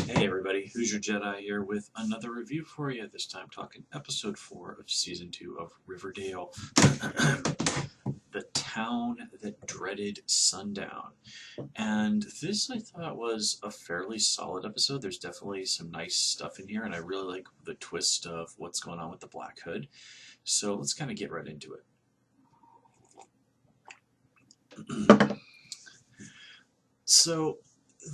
Hey everybody, Who's Your Jedi here with another review for you, this time talking episode 4 of season 2 of Riverdale, The Town That Dreaded Sundown. And this I thought was a fairly solid episode. There's definitely some nice stuff in here, and I really like the twist of what's going on with the Black Hood. So let's kind of get right into it. So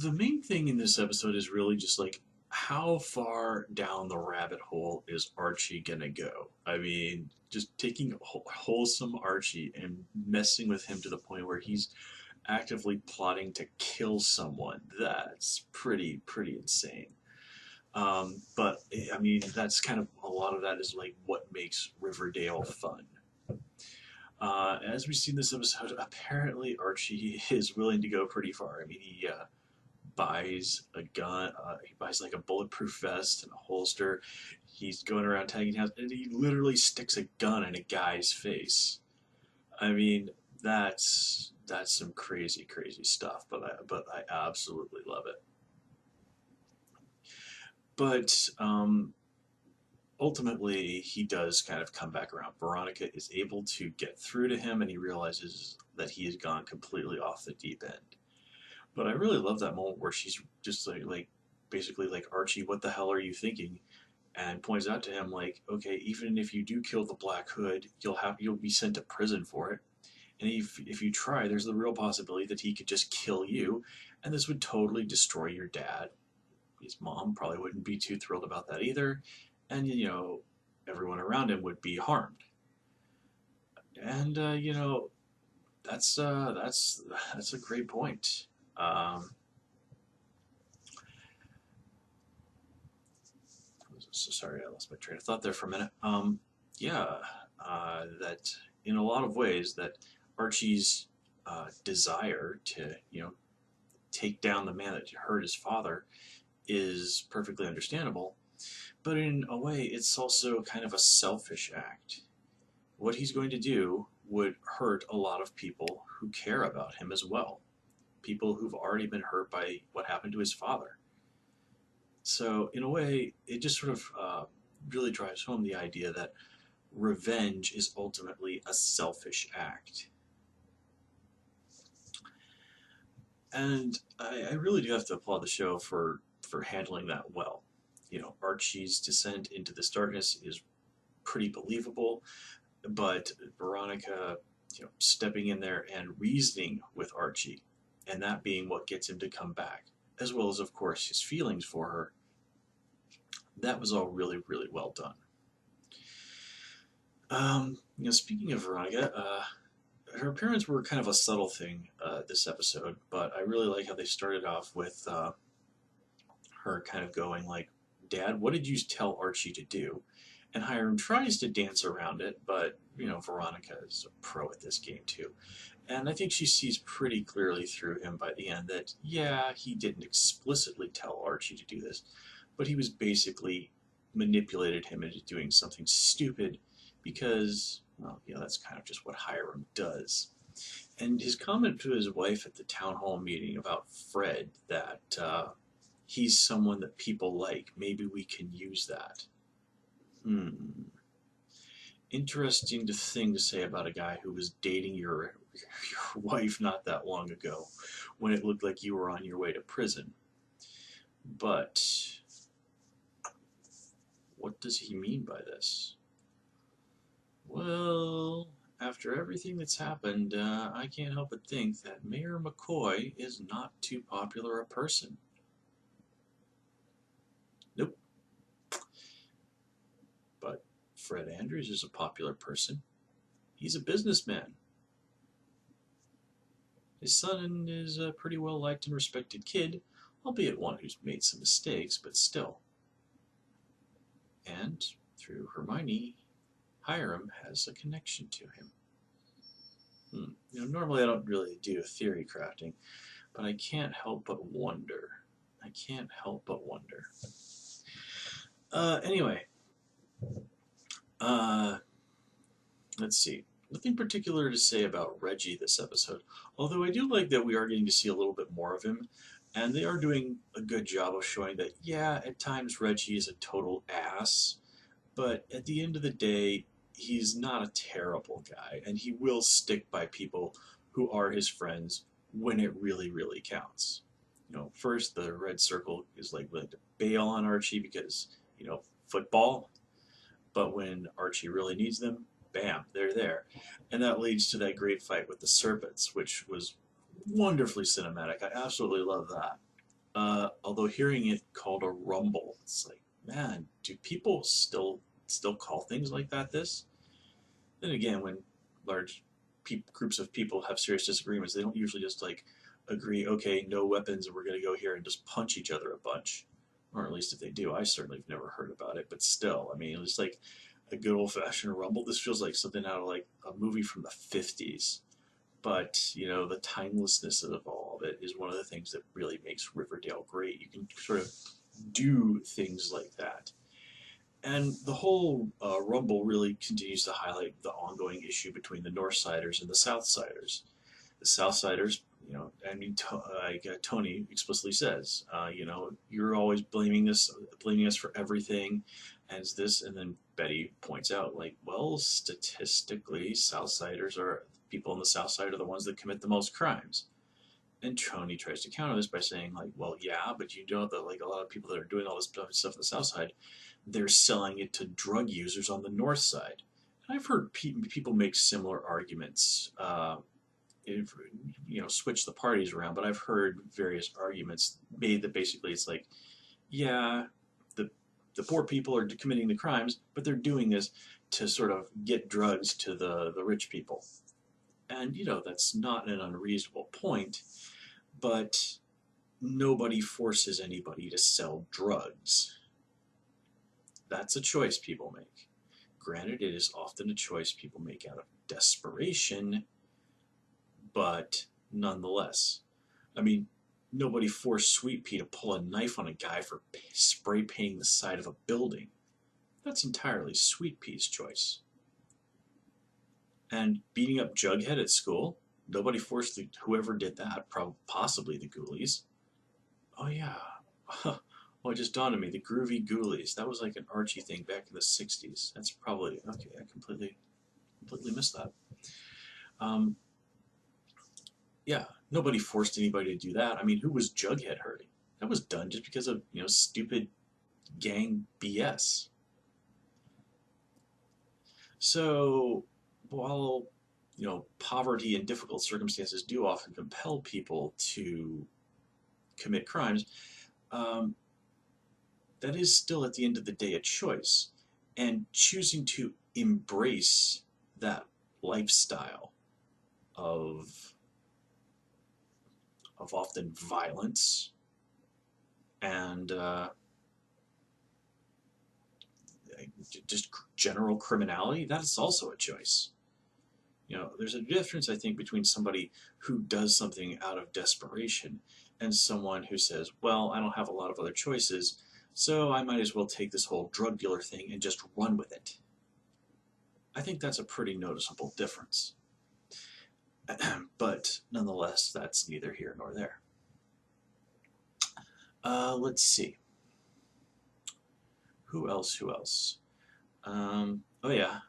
the main thing in this episode is really just like, how far down the rabbit hole is Archie gonna go? I mean, just taking wholesome Archie and messing with him to the point where he's actively plotting to kill someone. That's pretty insane. But I mean, that's kind of a lot of that is like what makes Riverdale fun. As we see in this episode, apparently Archie is willing to go pretty far. I mean, he buys a gun, he buys like a bulletproof vest and a holster. He's going around tagging houses, and he literally sticks a gun in a guy's face. I mean, that's some crazy stuff, but I absolutely love it. But ultimately, he does kind of come back around. Veronica is able to get through to him, and he realizes that he has gone completely off the deep end. But I really love that moment where she's just like basically like, Archie, what the hell are you thinking? And points out to him like, okay, even if you do kill the Black Hood, you'll be sent to prison for it. And if you try, there's the real possibility that he could just kill you, and this would totally destroy your dad. His mom probably wouldn't be too thrilled about that either, and everyone around him would be harmed. And that's a great point. So sorry, I lost my train of thought there for a minute. Yeah, that in a lot of ways that Archie's desire to take down the man that hurt his father is perfectly understandable, but in a way it's also kind of a selfish act. What he's going to do would hurt a lot of people who care about him as well, people who've already been hurt by what happened to his father. So in a way, it just sort of really drives home the idea that revenge is ultimately a selfish act. And I really do have to applaud the show for handling that well. Archie's descent into this darkness is pretty believable, but Veronica, stepping in there and reasoning with Archie, and that being what gets him to come back, as well as, of course, his feelings for her, that was all really well done. Speaking of Veronica, her appearance were kind of a subtle thing this episode, but I really like how they started off with her kind of going like, Dad, what did you tell Archie to do? And Hiram tries to dance around it, but, Veronica is a pro at this game too. And I think she sees pretty clearly through him by the end that, yeah, he didn't explicitly tell Archie to do this, but he was basically manipulated him into doing something stupid because, well, that's kind of just what Hiram does. And his comment to his wife at the town hall meeting about Fred, that he's someone that people like, maybe we can use that. Interesting thing to say about a guy who was dating your wife not that long ago when it looked like you were on your way to prison. But what does he mean by this? Well, after everything that's happened, I can't help but think that Mayor McCoy is not too popular a person. Nope. But Fred Andrews is a popular person. He's a businessman. His son is a pretty well liked and respected kid, albeit one who's made some mistakes, but still. And through Hermione, Hiram has a connection to him. Normally I don't really do theory crafting, but I can't help but wonder. I can't help but wonder. Anyway, let's see. Nothing particular to say about Reggie this episode, although I do like that we are getting to see a little bit more of him. And they are doing a good job of showing that, yeah, at times Reggie is a total ass, but at the end of the day, he's not a terrible guy, and he will stick by people who are his friends when it really, really counts. First the red circle is like willing to bail on Archie because, football, but when Archie really needs them, bam, they're there. And that leads to that great fight with the serpents, which was wonderfully cinematic. I absolutely love that. Although hearing it called a rumble, it's like, man, do people still call things like that this? Then again, when large groups of people have serious disagreements, they don't usually just like agree, okay, no weapons, and we're going to go here and just punch each other a bunch. Or at least if they do, I certainly have never heard about it. But still, I mean, it's like a good old-fashioned rumble. This feels like something out of like a movie from the 50s. But, the timelessness of all of it is one of the things that really makes Riverdale great. You can sort of do things like that. And the whole Rumble really continues to highlight the ongoing issue between the Northsiders and the Southsiders. The Southsiders, I mean, Tony explicitly says, you're always blaming us for everything, and this, and then Betty points out, like, well, statistically, Southsiders are people on the South Side are the ones that commit the most crimes. And Tony tries to counter this by saying, like, well, yeah, but you know that like a lot of people that are doing all this stuff on the South Side, they're selling it to drug users on the North Side. And I've heard people make similar arguments. Switch the parties around, but I've heard various arguments made that basically it's like, yeah, the poor people are committing the crimes, but they're doing this to sort of get drugs to the rich people. And, that's not an unreasonable point, but nobody forces anybody to sell drugs. That's a choice people make. Granted, it is often a choice people make out of desperation, but nonetheless. I mean, nobody forced Sweet Pea to pull a knife on a guy for spray painting the side of a building. That's entirely Sweet Pea's choice. And beating up Jughead at school, nobody forced whoever did that, possibly the Ghoulies. Oh yeah, well, it just dawned on me, the Groovy Ghoulies. That was like an Archie thing back in the 60s. That's probably, okay, I completely missed that. Yeah, nobody forced anybody to do that. I mean, who was Jughead hurting? That was done just because of, stupid gang BS. So, while, poverty and difficult circumstances do often compel people to commit crimes, that is still at the end of the day a choice. And choosing to embrace that lifestyle of often violence and just general criminality, that's also a choice. There's a difference, I think, between somebody who does something out of desperation and someone who says, well, I don't have a lot of other choices, so I might as well take this whole drug dealer thing and just run with it. I think that's a pretty noticeable difference. But nonetheless, that's neither here nor there. Let's see. Who else? Oh yeah,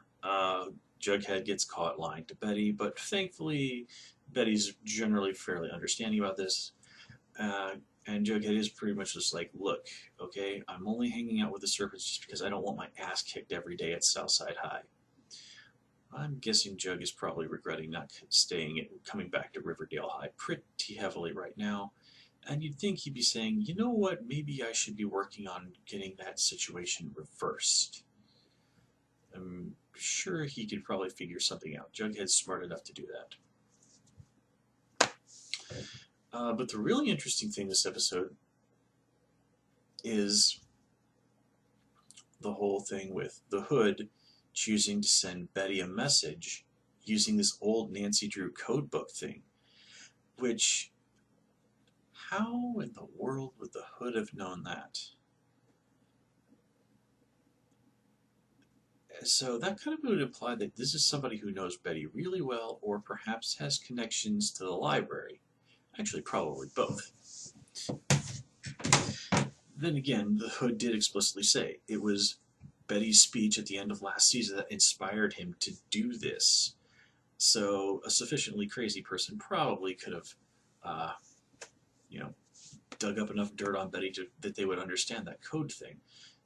Jughead gets caught lying to Betty, but thankfully Betty's generally fairly understanding about this. And Jughead is pretty much just like, look, okay, I'm only hanging out with the serpents just because I don't want my ass kicked every day at Southside High. I'm guessing Jug is probably regretting not coming back to Riverdale High pretty heavily right now. And you'd think he'd be saying, you know what, maybe I should be working on getting that situation reversed. I'm sure he could probably figure something out. Jughead's smart enough to do that. But the really interesting thing this episode is the whole thing with the Hood choosing to send Betty a message using this old Nancy Drew codebook thing, which, how in the world would the Hood have known that? So that kind of would imply that this is somebody who knows Betty really well, or perhaps has connections to the library. Actually, probably both. then again, the Hood did explicitly say it was Betty's speech at the end of last season that inspired him to do this. So a sufficiently crazy person probably could have, uh, you know, dug up enough dirt on Betty that they would understand that code thing.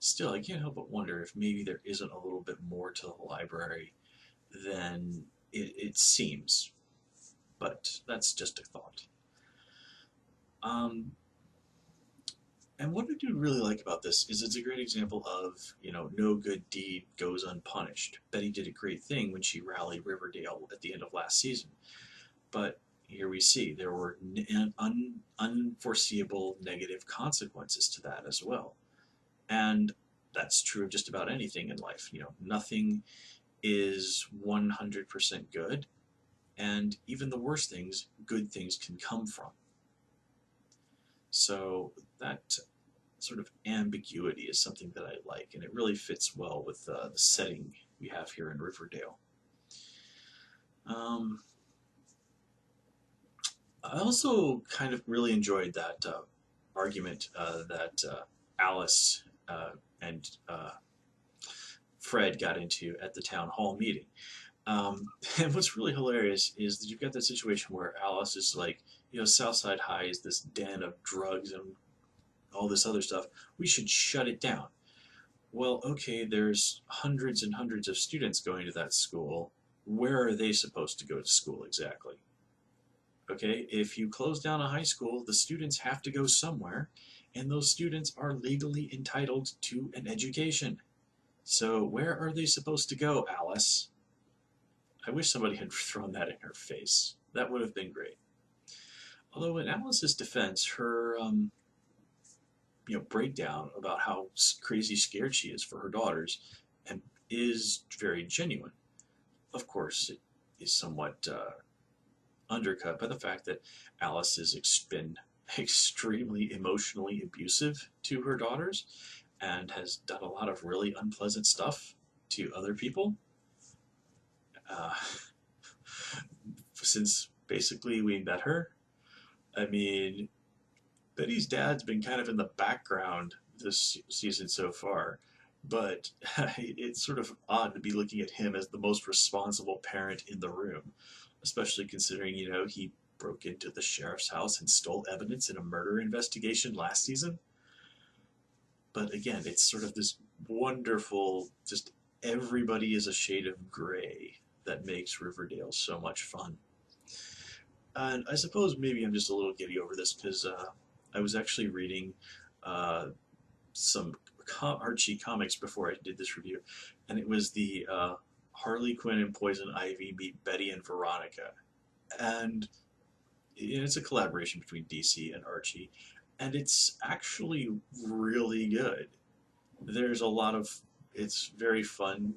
Still, I can't help but wonder if maybe there isn't a little bit more to the library than it seems. But that's just a thought. Um, and what I do really like about this is it's a great example of, no good deed goes unpunished. Betty did a great thing when she rallied Riverdale at the end of last season. But here we see there were unforeseeable negative consequences to that as well. And that's true of just about anything in life. Nothing is 100% good, and even the worst things, good things can come from. So that sort of ambiguity is something that I like, and it really fits well with the setting we have here in Riverdale. I also kind of really enjoyed that argument that Alice and Fred got into at the town hall meeting. And what's really hilarious is that you've got that situation where Alice is like, Southside High is this den of drugs and all this other stuff. We should shut it down. Well, okay, there's hundreds and hundreds of students going to that school. Where are they supposed to go to school exactly? Okay, if you close down a high school, the students have to go somewhere, and those students are legally entitled to an education. So where are they supposed to go, Alice? I wish somebody had thrown that in her face. That would have been great. Although in Alice's defense, her breakdown about how crazy scared she is for her daughters and is very genuine. Of course, it is somewhat undercut by the fact that Alice has been extremely emotionally abusive to her daughters and has done a lot of really unpleasant stuff to other people. Since basically we met her. I mean, Betty's dad's been kind of in the background this season so far, but it's sort of odd to be looking at him as the most responsible parent in the room, especially considering, he broke into the sheriff's house and stole evidence in a murder investigation last season. But again, it's sort of this wonderful, just everybody is a shade of gray that makes Riverdale so much fun. And I suppose maybe I'm just a little giddy over this because I was actually reading some Archie comics before I did this review, and it was the Harley Quinn and Poison Ivy meet Betty and Veronica. And it's a collaboration between DC and Archie, and it's actually really good. There's a lot of, it's very fun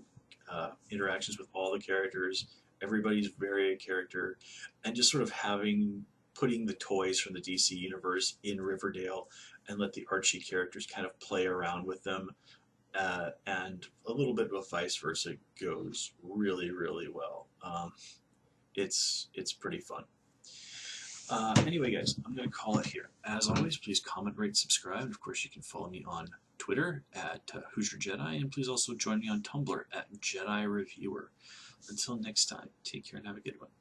interactions with all the characters. Everybody's very a character, and just sort of putting the toys from the DC universe in Riverdale and let the Archie characters kind of play around with them, and a little bit of vice versa goes really, really well. It's pretty fun. Anyway, guys, I'm going to call it here. As always, please comment, rate, subscribe. Of course, you can follow me on Twitter at Hoosier Jedi, and please also join me on Tumblr at Jedi Reviewer. Until next time, take care and have a good one.